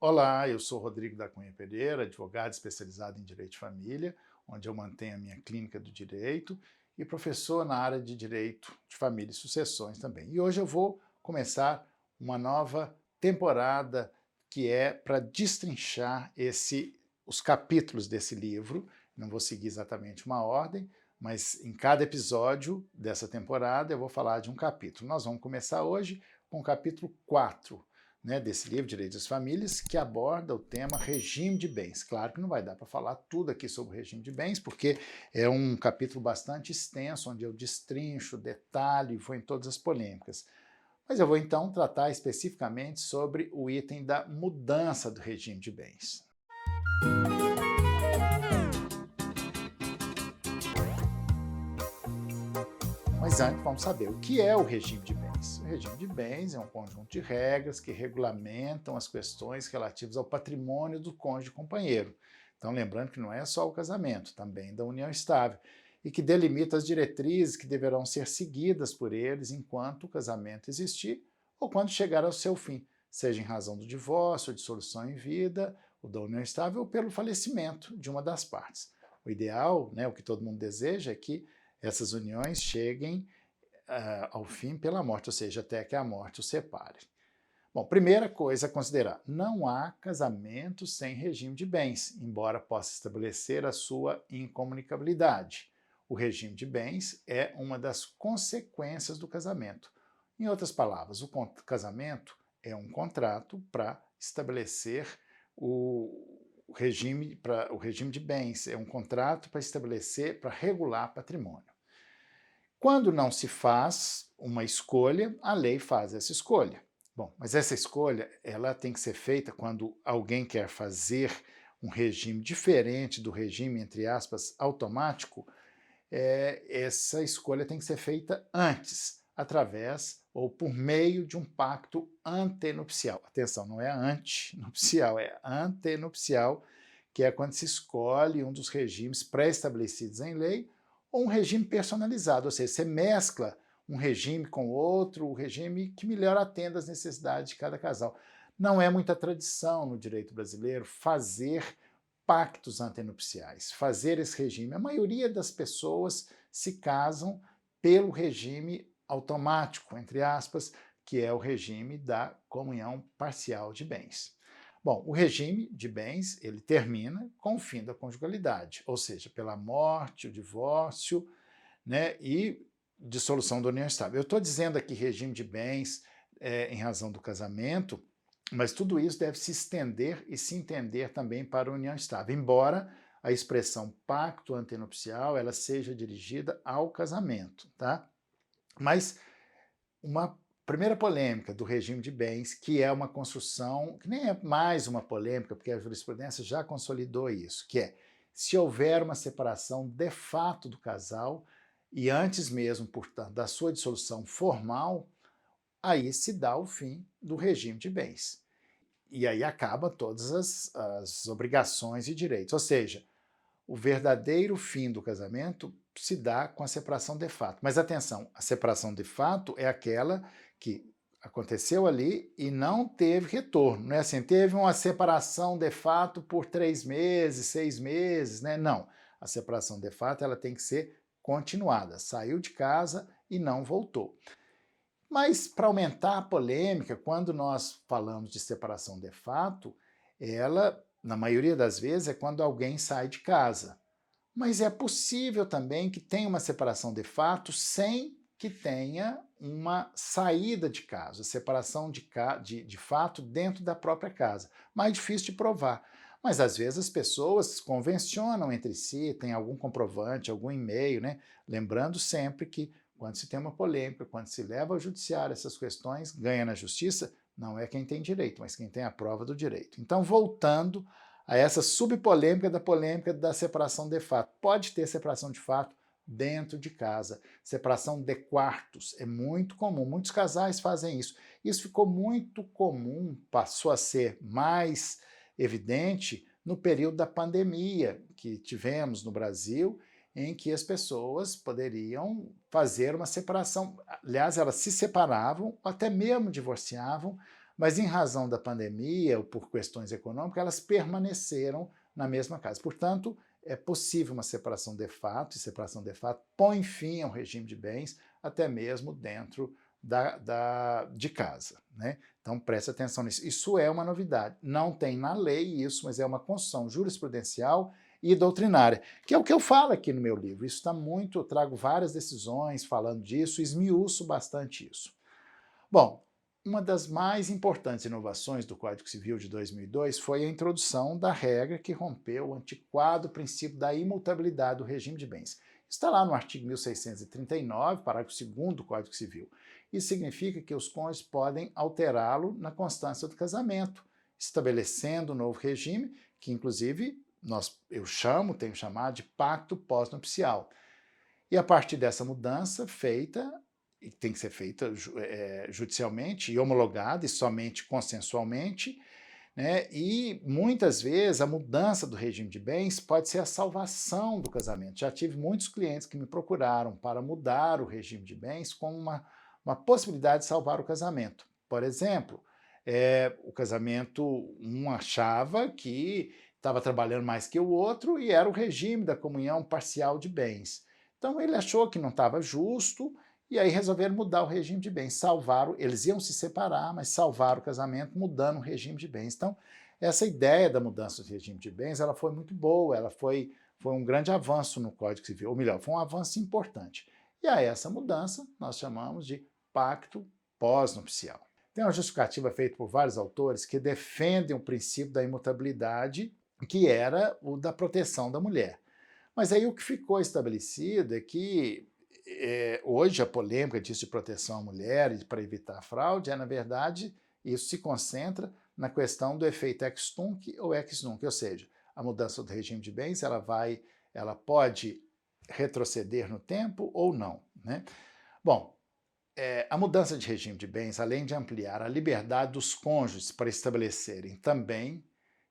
Olá, eu sou Rodrigo da Cunha Pereira, advogado especializado em Direito de Família, onde eu mantenho a minha clínica do direito e professor na área de Direito de Família e Sucessões também. E hoje eu vou começar uma nova temporada que é para destrinchar os capítulos desse livro. Não vou seguir exatamente uma ordem, mas em cada episódio dessa temporada eu vou falar de um capítulo. Nós vamos começar hoje com o capítulo 4, né, desse livro, Direito das Famílias, que aborda o tema regime de bens. Claro que não vai dar para falar tudo aqui sobre o regime de bens, porque é um capítulo bastante extenso, onde eu destrincho, detalho e vou em todas as polêmicas. Mas eu vou então tratar especificamente sobre o item da mudança do regime de bens. Mas antes vamos saber o que é o regime de bens. O regime de bens é um conjunto de regras que regulamentam as questões relativas ao patrimônio do cônjuge companheiro. Então, lembrando que não é só o casamento, também da união estável, e que delimita as diretrizes que deverão ser seguidas por eles enquanto o casamento existir ou quando chegar ao seu fim, seja em razão do divórcio, ou dissolução em vida, ou da união estável, ou pelo falecimento de uma das partes. O ideal, né, o que todo mundo deseja, é que essas uniões cheguem ao fim pela morte, ou seja, até que a morte os separe. Bom, primeira coisa a considerar, não há casamento sem regime de bens, embora possa estabelecer a sua incomunicabilidade. O regime de bens é uma das consequências do casamento. Em outras palavras, o casamento é um contrato para estabelecer o regime de bens, é um contrato para estabelecer, para regular patrimônio. Quando não se faz uma escolha, a lei faz essa escolha. Bom, mas essa escolha ela tem que ser feita quando alguém quer fazer um regime diferente do regime, entre aspas, automático. Essa escolha tem que ser feita antes, através ou por meio de um pacto antenupcial. Atenção, não é antinupcial, é antenupcial, que é quando se escolhe um dos regimes pré-estabelecidos em lei ou um regime personalizado, ou seja, você mescla um regime com outro, o regime que melhor atenda às necessidades de cada casal. Não é muita tradição no direito brasileiro fazer pactos antenupciais, fazer esse regime. A maioria das pessoas se casam pelo regime automático, entre aspas, que é o regime da comunhão parcial de bens. Bom, o regime de bens ele termina com o fim da conjugalidade, ou seja, pela morte, o divórcio, né, e dissolução da união estável. Eu estou dizendo aqui regime de bens em razão do casamento, mas tudo isso deve se estender e se entender também para a união estável, embora a expressão pacto antenupcial ela seja dirigida ao casamento, tá? Mas uma primeira polêmica do regime de bens, que é uma construção, que nem é mais uma polêmica, porque a jurisprudência já consolidou isso, que é se houver uma separação de fato do casal e antes mesmo, portanto, da sua dissolução formal, aí se dá o fim do regime de bens. E aí acaba todas as obrigações e direitos. Ou seja, o verdadeiro fim do casamento se dá com a separação de fato. Mas atenção, a separação de fato é aquela que aconteceu ali e não teve retorno. Não é assim, teve uma separação de fato por 3 meses, 6 meses, né? Não. A separação de fato ela tem que ser continuada. Saiu de casa e não voltou. Mas, para aumentar a polêmica, quando nós falamos de separação de fato, ela, na maioria das vezes, é quando alguém sai de casa. Mas é possível também que tenha uma separação de fato sem que tenha uma saída de casa, separação de fato dentro da própria casa. Mais difícil de provar. Mas às vezes as pessoas convencionam entre si, tem algum comprovante, algum e-mail, né? Lembrando sempre que quando se tem uma polêmica, quando se leva ao judiciário essas questões, ganha na justiça, não é quem tem direito, mas quem tem a prova do direito. Então, voltando a essa subpolêmica da polêmica da separação de fato. Pode ter separação de fato dentro de casa. Separação de quartos é muito comum. Muitos casais fazem isso. Isso ficou muito comum, passou a ser mais evidente no período da pandemia que tivemos no Brasil, em que as pessoas poderiam fazer uma separação. Aliás, elas se separavam, até mesmo divorciavam, mas em razão da pandemia ou por questões econômicas, elas permaneceram na mesma casa. Portanto, é possível uma separação de fato, e separação de fato põe fim ao regime de bens, até mesmo dentro de casa, né? Então preste atenção nisso. Isso é uma novidade. Não tem na lei isso, mas é uma construção jurisprudencial e doutrinária, que é o que eu falo aqui no meu livro. Isso está muito, eu trago várias decisões falando disso, esmiuço bastante isso. Bom, uma das mais importantes inovações do Código Civil de 2002 foi a introdução da regra que rompeu o antiquado princípio da imutabilidade do regime de bens. Está lá no artigo 1639, parágrafo 2º do Código Civil. Isso significa que os cônjuges podem alterá-lo na constância do casamento, estabelecendo um novo regime, que inclusive tenho chamado de pacto pós-nupcial. E a partir dessa mudança feita, e tem que ser feita judicialmente e homologada e somente consensualmente, né? E muitas vezes a mudança do regime de bens pode ser a salvação do casamento. Já tive muitos clientes que me procuraram para mudar o regime de bens como uma possibilidade de salvar o casamento. Por exemplo, o casamento, um achava que estava trabalhando mais que o outro e era o regime da comunhão parcial de bens. Então ele achou que não estava justo e aí resolveram mudar o regime de bens, eles iam se separar, mas salvaram o casamento mudando o regime de bens. Então, essa ideia da mudança do regime de bens, ela foi muito boa, ela foi um grande avanço no Código Civil, ou melhor, foi um avanço importante. E a essa mudança nós chamamos de pacto pós-nupcial. Tem uma justificativa feita por vários autores que defendem o princípio da imutabilidade, que era o da proteção da mulher. Mas aí o que ficou estabelecido é que hoje a polêmica disso de proteção à mulher e para evitar fraude na verdade, isso se concentra na questão do efeito ex tunc ou ex nunc, ou seja, a mudança do regime de bens ela pode retroceder no tempo ou não, né? Bom, a mudança de regime de bens, além de ampliar a liberdade dos cônjuges para estabelecerem também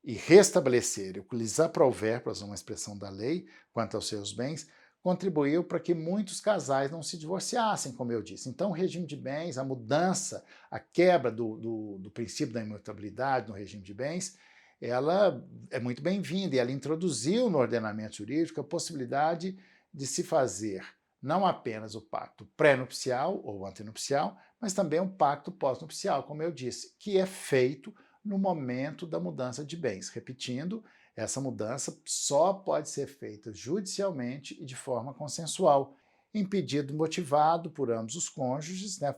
e restabelecer o que lhes aprouver, para usar uma expressão da lei, quanto aos seus bens, contribuiu para que muitos casais não se divorciassem, como eu disse. Então, o regime de bens, a mudança, a quebra do princípio da imutabilidade no regime de bens, ela é muito bem-vinda e ela introduziu no ordenamento jurídico a possibilidade de se fazer não apenas o pacto pré-nupcial ou antenupcial, mas também um pacto pós-nupcial, como eu disse, que é feito no momento da mudança de bens. Repetindo, essa mudança só pode ser feita judicialmente e de forma consensual, em pedido motivado por ambos os cônjuges, né?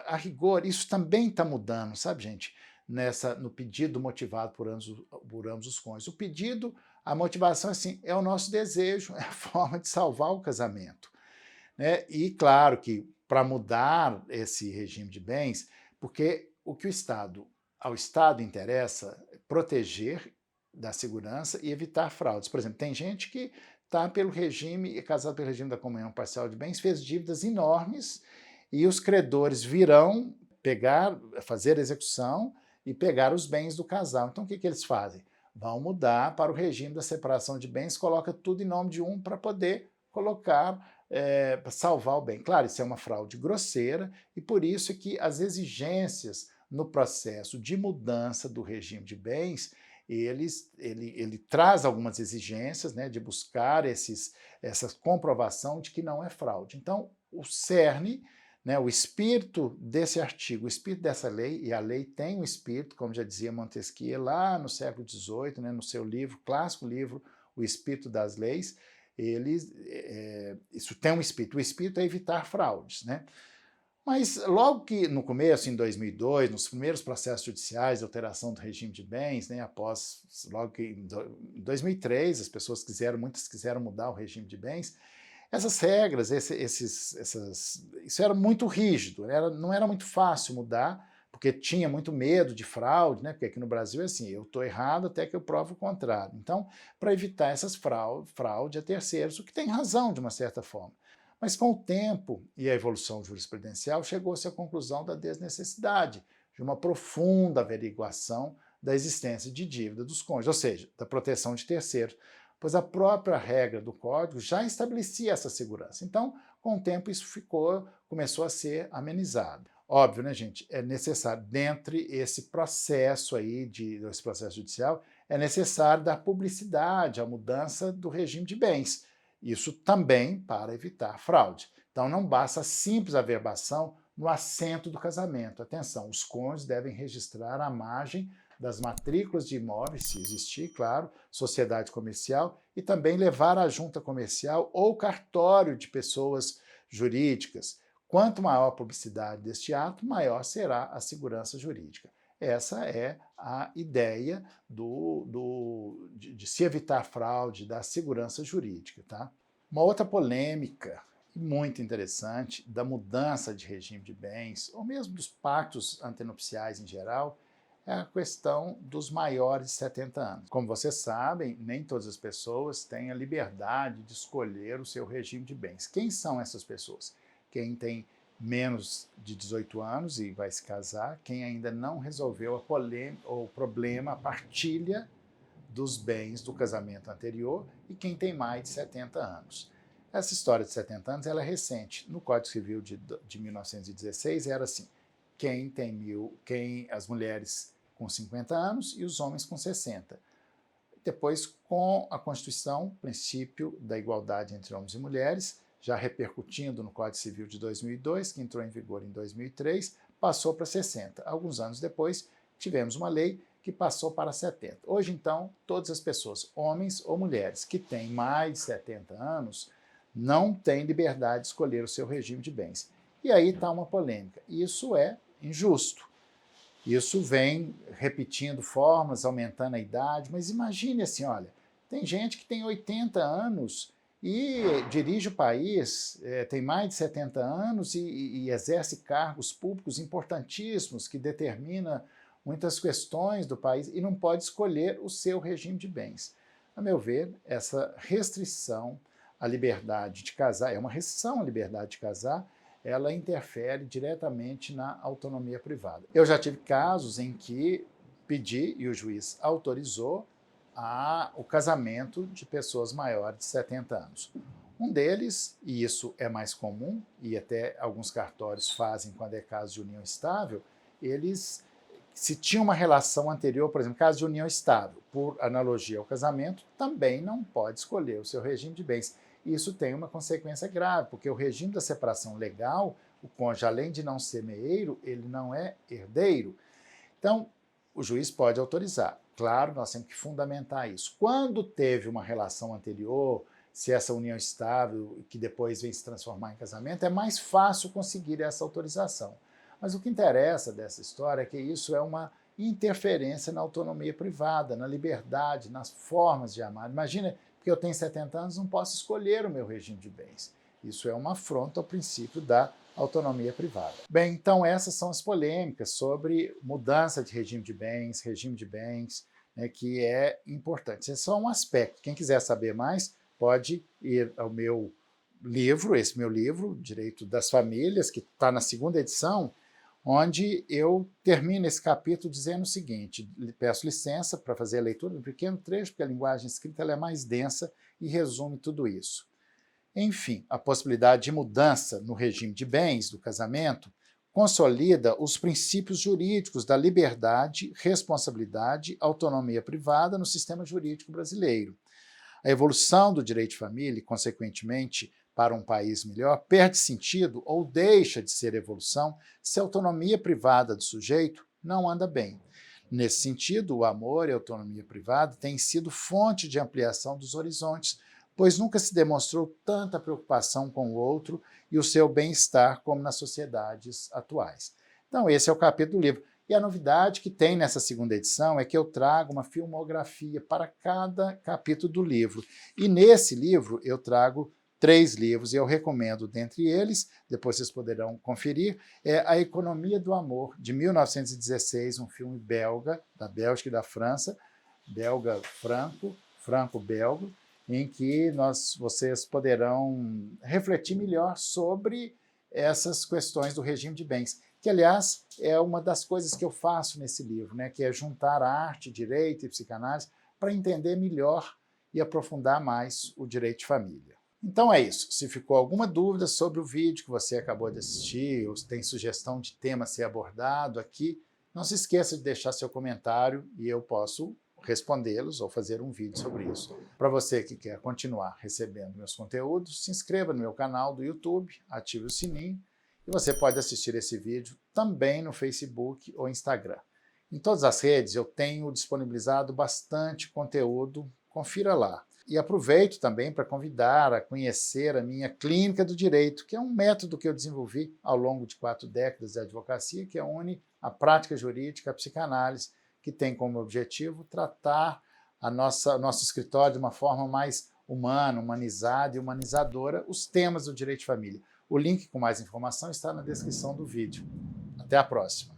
A rigor, isso também está mudando, sabe, gente? No pedido motivado por ambos os cônjuges. O pedido, a motivação assim, é o nosso desejo, é a forma de salvar o casamento, né? E claro que para mudar esse regime de bens, porque o que ao Estado interessa proteger da segurança e evitar fraudes. Por exemplo, tem gente que está casado pelo regime da comunhão parcial de bens, fez dívidas enormes e os credores virão fazer a execução e pegar os bens do casal. Então o que eles fazem? Vão mudar para o regime da separação de bens, coloca tudo em nome de um para poder colocar para salvar o bem. Claro, isso é uma fraude grosseira e por isso que as exigências no processo de mudança do regime de bens, ele traz algumas exigências, né, de buscar essa comprovação de que não é fraude. Então, o cerne, né, o espírito desse artigo, o espírito dessa lei, e a lei tem um espírito, como já dizia Montesquieu lá no século XVIII, né, no seu clássico livro, O Espírito das Leis, isso tem um espírito. O espírito é evitar fraudes, né? Mas logo que no começo, em 2002, nos primeiros processos judiciais de alteração do regime de bens, né, logo que em 2003 muitas quiseram mudar o regime de bens, essas regras, isso era muito rígido, não era muito fácil mudar, porque tinha muito medo de fraude, né? Porque aqui no Brasil é assim, eu estou errado até que eu provo o contrário. Então, para evitar essas fraude a terceiros, o que tem razão de uma certa forma. Mas com o tempo e a evolução jurisprudencial, chegou-se à conclusão da desnecessidade de uma profunda averiguação da existência de dívida dos cônjuges, ou seja, da proteção de terceiros, pois a própria regra do Código já estabelecia essa segurança. Então, com o tempo, isso começou a ser amenizado. Óbvio, né, gente? É necessário, dentre esse processo aí, desse processo judicial, é necessário dar publicidade à mudança do regime de bens. Isso também para evitar fraude. Então, não basta a simples averbação no assento do casamento. Atenção, os cônjuges devem registrar a margem das matrículas de imóveis, se existir, claro, sociedade comercial, e também levar à junta comercial ou cartório de pessoas jurídicas. Quanto maior a publicidade deste ato, maior será a segurança jurídica. Essa é a ideia de se evitar fraude, da segurança jurídica. Tá? Uma outra polêmica muito interessante da mudança de regime de bens, ou mesmo dos pactos antenupciais em geral, é a questão dos maiores de 70 anos. Como vocês sabem, nem todas as pessoas têm a liberdade de escolher o seu regime de bens. Quem são essas pessoas? Quem tem menos de 18 anos e vai se casar, quem ainda não resolveu o problema, a partilha dos bens do casamento anterior e quem tem mais de 70 anos. Essa história de 70 anos ela é recente. No Código Civil de 1916 era assim, as mulheres com 50 anos e os homens com 60. Depois, com a Constituição, o princípio da igualdade entre homens e mulheres, já repercutindo no Código Civil de 2002, que entrou em vigor em 2003, passou para 60. Alguns anos depois, tivemos uma lei que passou para 70. Hoje, então, todas as pessoas, homens ou mulheres, que têm mais de 70 anos, não têm liberdade de escolher o seu regime de bens. E aí está uma polêmica. Isso é injusto. Isso vem repetindo formas, aumentando a idade, mas imagine assim, olha, tem gente que tem 80 anos e dirige o país, tem mais de 70 anos e exerce cargos públicos importantíssimos que determina muitas questões do país e não pode escolher o seu regime de bens. A meu ver, essa restrição à liberdade de casar, é uma restrição à liberdade de casar, ela interfere diretamente na autonomia privada. Eu já tive casos em que pedi e o juiz autorizou o casamento de pessoas maiores de 70 anos. Um deles, e isso é mais comum, e até alguns cartórios fazem quando é caso de união estável, eles, se tinha uma relação anterior, por exemplo, caso de união estável, por analogia ao casamento, também não pode escolher o seu regime de bens. Isso tem uma consequência grave, porque o regime da separação legal, o cônjuge, além de não ser meeiro, ele não é herdeiro. Então, o juiz pode autorizar. Claro, nós temos que fundamentar isso. Quando teve uma relação anterior, se essa união estável, que depois vem se transformar em casamento, é mais fácil conseguir essa autorização. Mas o que interessa dessa história é que isso é uma interferência na autonomia privada, na liberdade, nas formas de amar. Imagina, porque eu tenho 70 anos, não posso escolher o meu regime de bens. Isso é uma afronta ao princípio da autonomia privada. Bem, então essas são as polêmicas sobre mudança de regime de bens, né, que é importante. Esse é só um aspecto. Quem quiser saber mais, pode ir ao meu livro, esse meu livro, Direito das Famílias, que está na 2ª edição, onde eu termino esse capítulo dizendo o seguinte, peço licença para fazer a leitura de um pequeno trecho, porque a linguagem escrita ela é mais densa e resume tudo isso. Enfim, a possibilidade de mudança no regime de bens do casamento consolida os princípios jurídicos da liberdade, responsabilidade, autonomia privada no sistema jurídico brasileiro. A evolução do direito de família e, consequentemente, para um país melhor, perde sentido ou deixa de ser evolução se a autonomia privada do sujeito não anda bem. Nesse sentido, o amor e a autonomia privada têm sido fonte de ampliação dos horizontes, pois nunca se demonstrou tanta preocupação com o outro e o seu bem-estar como nas sociedades atuais. Então, esse é o capítulo do livro. E a novidade que tem nessa 2ª edição é que eu trago uma filmografia para cada capítulo do livro. E nesse livro eu trago 3 livros, e eu recomendo, dentre eles, depois vocês poderão conferir, é A Economia do Amor, de 1916, um filme belga, da Bélgica e da França, belga franco-belga, em que vocês poderão refletir melhor sobre essas questões do regime de bens, que, aliás, é uma das coisas que eu faço nesse livro, né, que é juntar arte, direito e psicanálise para entender melhor e aprofundar mais o direito de família. Então é isso. Se ficou alguma dúvida sobre o vídeo que você acabou de assistir, ou se tem sugestão de tema a ser abordado aqui, não se esqueça de deixar seu comentário e eu posso respondê-los ou fazer um vídeo sobre isso. Para você que quer continuar recebendo meus conteúdos, se inscreva no meu canal do YouTube, ative o sininho e você pode assistir esse vídeo também no Facebook ou Instagram. Em todas as redes eu tenho disponibilizado bastante conteúdo, confira lá. E aproveito também para convidar a conhecer a minha Clínica do Direito, que é um método que eu desenvolvi ao longo de 4 décadas de advocacia, que une a prática jurídica, a psicanálise, que tem como objetivo tratar nosso escritório de uma forma mais humana, humanizada e humanizadora, os temas do direito de família. O link com mais informação está na descrição do vídeo. Até a próxima!